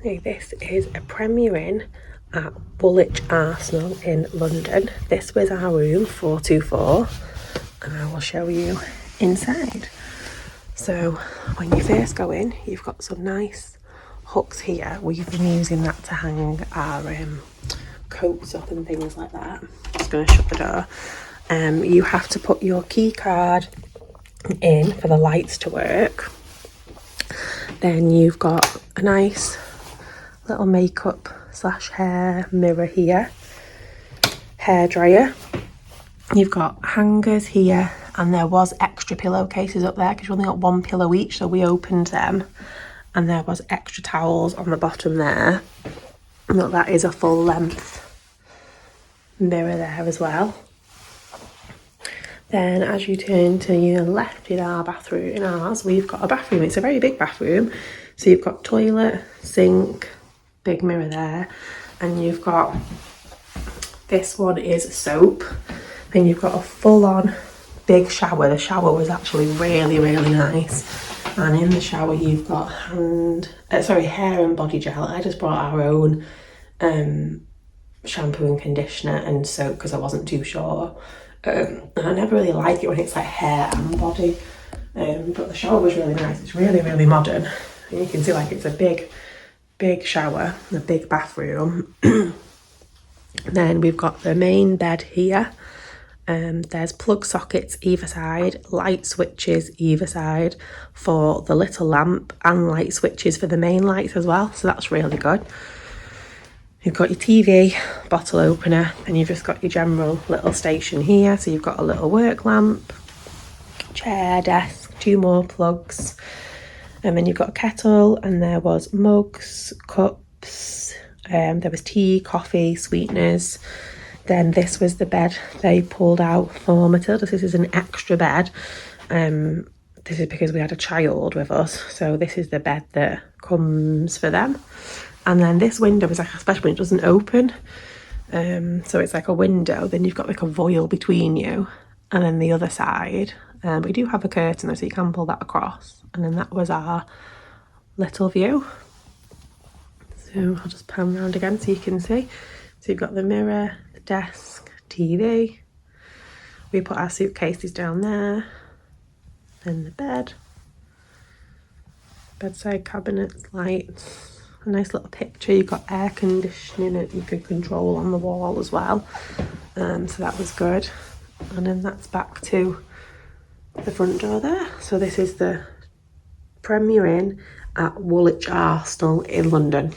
Okay, this is a Premier Inn at Woolwich Arsenal in London. This was our room 424 and I will show you inside. So when you first go in, you've got some nice hooks here. We've been using that to hang our coats up and things like that. Just going to shut the door. You have to put your key card in for the lights to work. Then you've got a nice little makeup / hair mirror here, hair dryer. You've got hangers here, and there was extra pillowcases up there because you only got one pillow each, so we opened them and there was extra towels on the bottom there. Look, that is a full length mirror there as well. Then as you turn to your left in our bathroom, in ours, we've got a bathroom. It's a very big bathroom. So you've got toilet, sink, big mirror there. And you've got, this one is soap. Then you've got a full-on big shower. The shower was actually really, really nice. And in the shower you've got hair and body gel. I just brought our own shampoo and conditioner and soap because I wasn't too sure. And I never really like it when it's like hair and body, but the shower was really nice. It's really, really modern, and you can see like it's a big shower, a big bathroom. Then we've got the main bed here. There's plug sockets either side, light switches either side for the little lamp, and light switches for the main lights as well, so that's really good. You've got your TV, bottle opener, and you've just got your general little station here. So you've got a little work lamp, chair, desk, 2 more plugs. And then you've got a kettle, and there was mugs, cups, there was tea, coffee, sweeteners. Then this was the bed they pulled out for Matilda. This is an extra bed. This is because we had a child with us. So this is the bed that comes for them. And then this window is like, especially when it doesn't open, so it's like a window, then you've got like a voile between you, and then the other side, we do have a curtain though, so you can pull that across. And then that was our little view. So I'll just pan around again so you can see. So you've got the mirror, the desk, TV. We put our suitcases down there, then the bed, bedside cabinets, lights. A nice little picture. You've got air conditioning that you can control on the wall as well, so that was good. And then that's back to the front door there. So this is the Premier Inn at Woolwich Arsenal in London.